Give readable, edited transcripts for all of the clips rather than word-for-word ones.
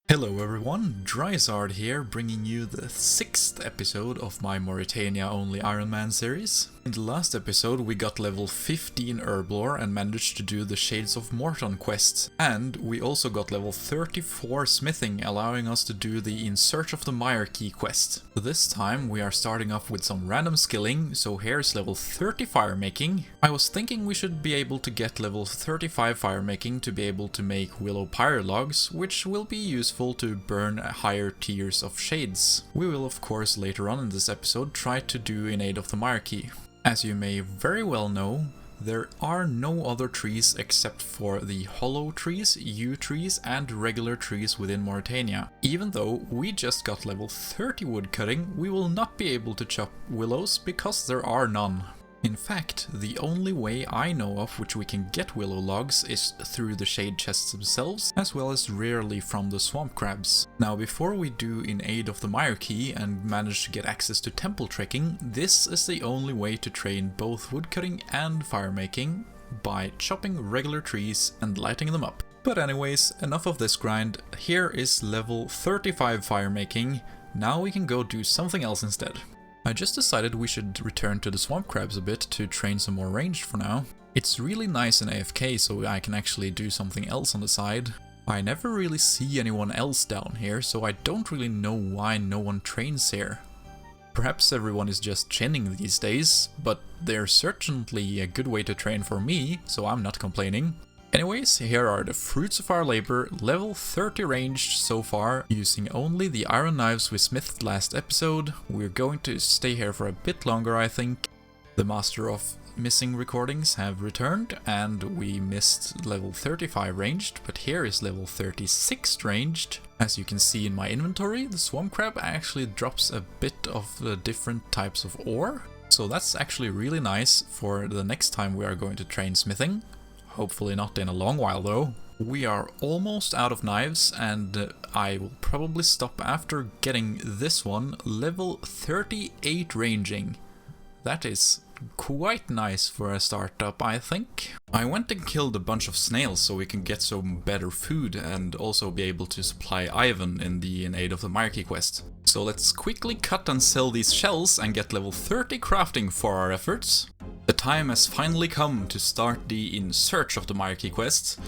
Hello everyone, Dryzard here, bringing you the 6th episode of my Morytania only Ironman series. In the last episode we got level 15 Herblore and managed to do the Shades of Morton quest. And we also got level 34 Smithing, allowing us to do the In Search of the Myreque quest. This time we are starting off with some random skilling, so here's level 30 firemaking. I was thinking we should be able to get level 35 firemaking to be able to make willow pyre logs, which will be useful to burn higher tiers of shades. We will of course later on in this episode try to do in aid of the Myreque. As you may very well know, there are no other trees except for the hollow trees, yew trees and regular trees within Morytania. Even though we just got level 30 woodcutting, we will not be able to chop willows because there are none. In fact, the only way I know of which we can get willow logs is through the shade chests themselves, as well as rarely from the swamp crabs. Now before we do in aid of the Myreque and manage to get access to temple trekking, this is the only way to train both woodcutting and firemaking by chopping regular trees and lighting them up. But anyways, enough of this grind. Here is level 35 firemaking. Now we can go do something else instead. I just decided we should return to the swamp crabs a bit to train some more ranged for now. It's really nice in AFK so I can actually do something else on the side. I never really see anyone else down here, so I don't really know why no one trains here. Perhaps everyone is just chinning these days, but they're certainly a good way to train for me, so I'm not complaining. Anyways, here are the fruits of our labor, level 30 ranged so far, using only the iron knives we smithed last episode. We're going to stay here for a bit longer, I think. The master of missing recordings have returned, and we missed level 35 ranged, but here is level 36 ranged. As you can see in my inventory, the swamp crab actually drops a bit of the different types of ore, so that's actually really nice for the next time we are going to train smithing. Hopefully not in a long while though. We are almost out of knives and I will probably stop after getting this one, level 38 ranging. That is quite nice for a startup, I think. I went and killed a bunch of snails so we can get some better food and also be able to supply Ivan in aid of the Myreque quest. So let's quickly cut and sell these shells and get level 30 crafting for our efforts. The time has finally come to start the In Search of the Myreque quest.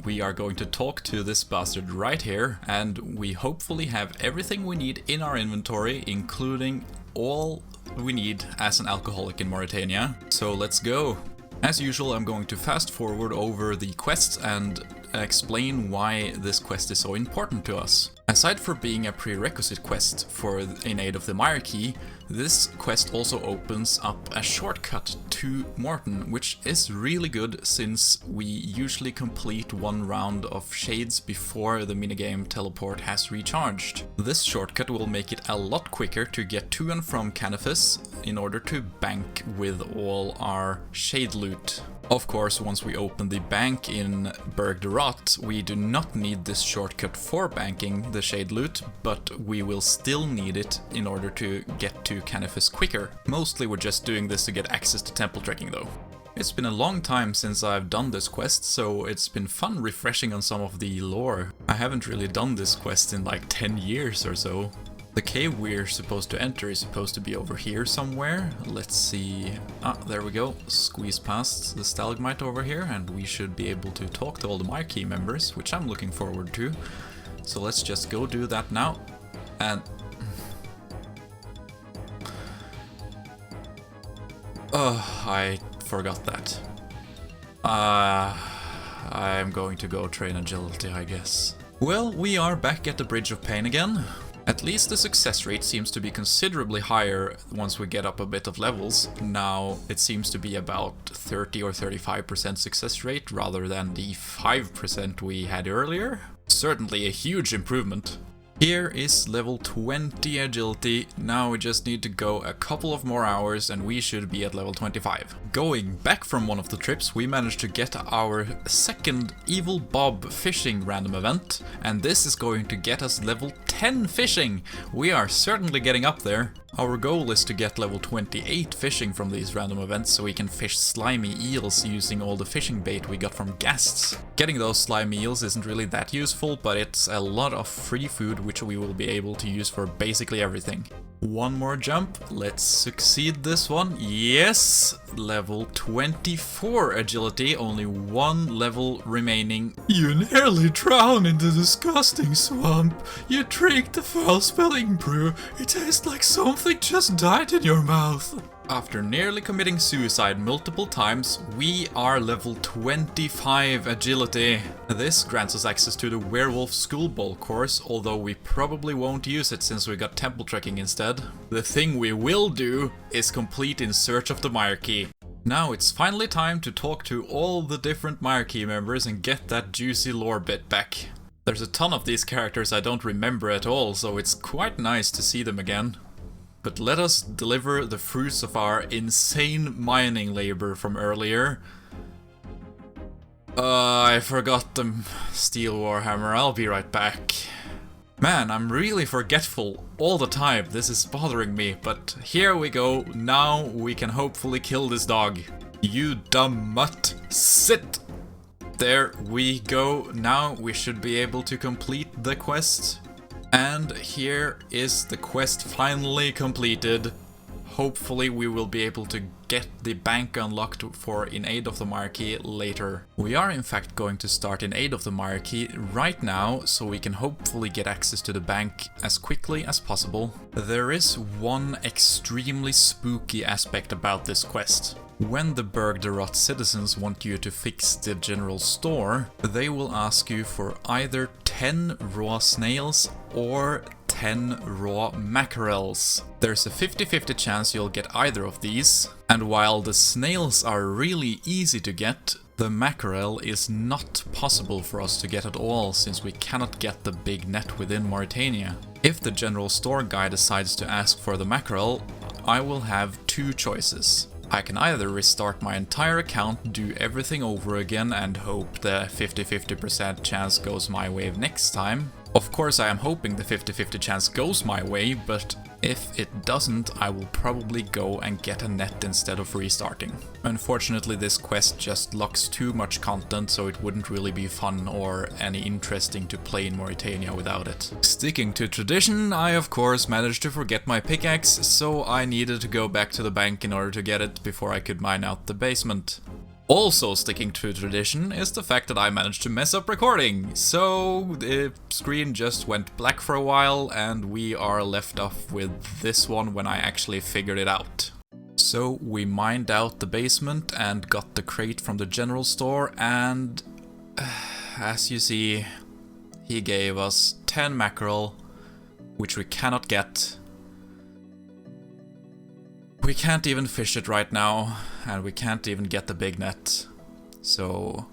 We are going to talk to this bastard right here, and we hopefully have everything we need in our inventory, including all we need as an alcoholic in Morytania. So let's go! As usual, I'm going to fast forward over the quests and explain why this quest is so important to us. Aside from being a prerequisite quest for in aid of the Myreque, this quest also opens up a shortcut to Morton, which is really good since we usually complete one round of shades before the minigame teleport has recharged. This shortcut will make it a lot quicker to get to and from Canifis in order to bank with all our shade loot. Of course, once we open the bank in Berg de Rot, we do not need this shortcut for banking the shade loot, but we will still need it in order to get to Canifis quicker. Mostly we're just doing this to get access to temple trekking though. It's been a long time since I've done this quest, so it's been fun refreshing on some of the lore. I haven't really done this quest in like 10 years or so. The cave we're supposed to enter is supposed to be over here somewhere. Let's see. Ah, there we go. Squeeze past the stalagmite over here and we should be able to talk to all the Myreque members, which I'm looking forward to. So let's just go do that now. And... oh, I forgot that. I'm going to go train agility, I guess. Well, we are back at the Bridge of Pain again. At least the success rate seems to be considerably higher once we get up a bit of levels. Now it seems to be about 30 or 35% success rate rather than the 5% we had earlier. Certainly a huge improvement. Here is level 20 agility. Now we just need to go a couple of more hours and we should be at level 25. Going back from one of the trips, we managed to get our second Evil Bob fishing random event, and this is going to get us level 10 fishing. We are certainly getting up there. Our goal is to get level 28 fishing from these random events so we can fish slimy eels using all the fishing bait we got from guests. Getting those slimy eels isn't really that useful, but it's a lot of free food which we will be able to use for basically everything. One more jump, let's succeed this one. Yes! Level 24 agility, only one level remaining. You nearly drowned in the disgusting swamp. You drank the foul-smelling brew. It tastes like something just died in your mouth. After nearly committing suicide multiple times, we are level 25 agility. This grants us access to the Werewolf School Ball course, although we probably won't use it since we got temple trekking instead. The thing we will do is complete In Search of the Myreque. Now it's finally time to talk to all the different Myreque members and get that juicy lore bit back. There's a ton of these characters I don't remember at all, so it's quite nice to see them again. But let us deliver the fruits of our insane mining labor from earlier. I forgot the steel warhammer, I'll be right back. Man, I'm really forgetful all the time, this is bothering me, but here we go, now we can hopefully kill this dog. You dumb mutt, sit! There we go, now we should be able to complete the quest. And here is the quest finally completed. Hopefully we will be able to get the bank unlocked for In Aid of the Myreque later. We are in fact going to start In Aid of the Myreque right now, so we can hopefully get access to the bank as quickly as possible. There is one extremely spooky aspect about this quest. When the Berg de Rot citizens want you to fix the general store, they will ask you for either 10 raw snails or 10 raw mackerels. There's a 50-50 chance you'll get either of these, and while the snails are really easy to get, the mackerel is not possible for us to get at all since we cannot get the big net within Morytania. If the general store guy decides to ask for the mackerel, I will have two choices. I can either restart my entire account, do everything over again and hope the 50-50% chance goes my way next time. Of course I am hoping the 50-50 chance goes my way, but if it doesn't, I will probably go and get a net instead of restarting. Unfortunately, this quest just locks too much content, so it wouldn't really be fun or any interesting to play in Morytania without it. Sticking to tradition, I of course managed to forget my pickaxe, so I needed to go back to the bank in order to get it before I could mine out the basement. Also sticking to tradition is the fact that I managed to mess up recording, so the screen just went black for a while and we are left off with this one when I actually figured it out. So we mined out the basement and got the crate from the general store, and as you see, he gave us 10 mackerel, which we cannot get. We can't even fish it right now, and we can't even get the big net. So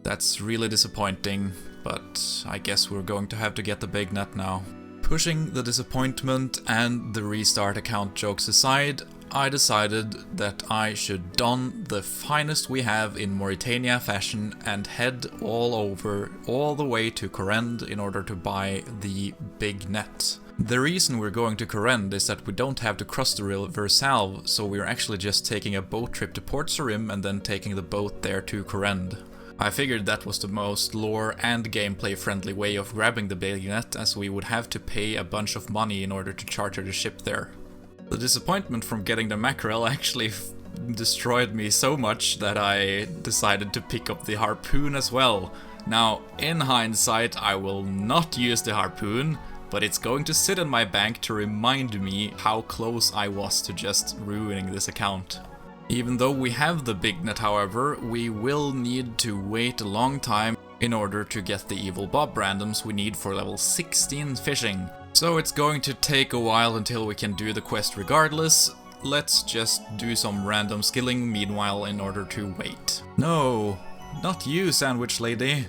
that's really disappointing, but I guess we're going to have to get the big net now. Pushing the disappointment and the restart account jokes aside, I decided that I should don the finest we have in Morytania fashion and head all the way to Corrend in order to buy the big net. The reason we're going to Corrend is that we don't have to cross the river Salve, so we're actually just taking a boat trip to Port Sarim and then taking the boat there to Corrend. I figured that was the most lore and gameplay friendly way of grabbing the big net, as we would have to pay a bunch of money in order to charter the ship there. The disappointment from getting the mackerel actually destroyed me so much that I decided to pick up the harpoon as well. Now, in hindsight, I will not use the harpoon, but it's going to sit in my bank to remind me how close I was to just ruining this account. Even though we have the big net, however, we will need to wait a long time in order to get the Evil Bob randoms we need for level 16 fishing. So it's going to take a while until we can do the quest regardless. Let's just do some random skilling meanwhile in order to wait. No, not you, sandwich lady.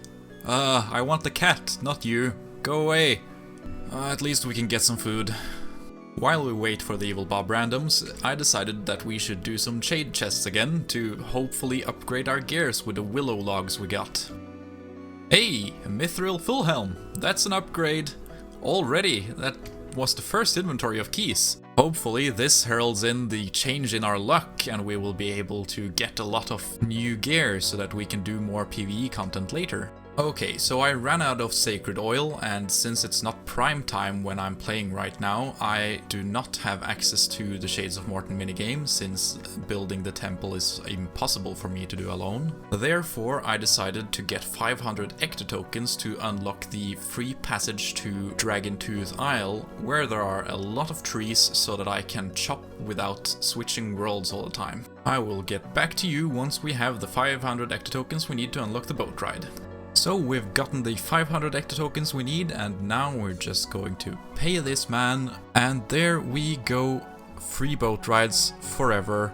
I want the cat, not you. Go away. At least we can get some food. While we wait for the evil Bob randoms, I decided that we should do some shade chests again to hopefully upgrade our gears with the willow logs we got. Hey, a mithril full helm. That's an upgrade. Already, that was the first inventory of keys. Hopefully this heralds in the change in our luck and we will be able to get a lot of new gear so that we can do more PvE content later. Okay, so I ran out of sacred oil, and since it's not prime time when I'm playing right now, I do not have access to the Shades of Morton minigame, since building the temple is impossible for me to do alone. Therefore, I decided to get 500 ectotokens to unlock the free passage to Dragontooth Isle, where there are a lot of trees so that I can chop without switching worlds all the time. I will get back to you once we have the 500 ectotokens we need to unlock the boat ride. So we've gotten the 500 ectotokens we need, and now we're just going to pay this man, and there we go. Free boat rides forever.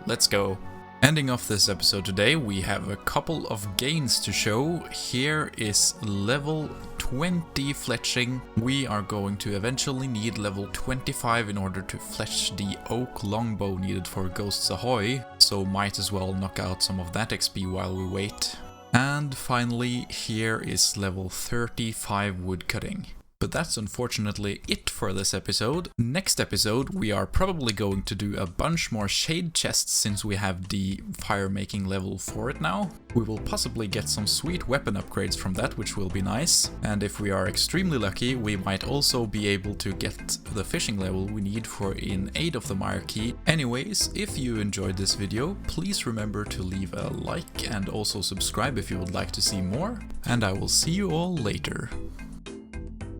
Let's go. Ending off this episode today, we have a couple of gains to show. Here is level 20 fletching. We are going to eventually need level 25 in order to fletch the oak longbow needed for Ghosts Ahoy, so might as well knock out some of that XP while we wait. And finally, here is level 35 woodcutting. But that's unfortunately it for this episode. Next episode, we are probably going to do a bunch more shade chests since we have the fire making level for it now. We will possibly get some sweet weapon upgrades from that, which will be nice. And if we are extremely lucky, we might also be able to get the fishing level we need for in aid of the Myreque. Anyways, if you enjoyed this video, please remember to leave a like and also subscribe if you would like to see more. And I will see you all later.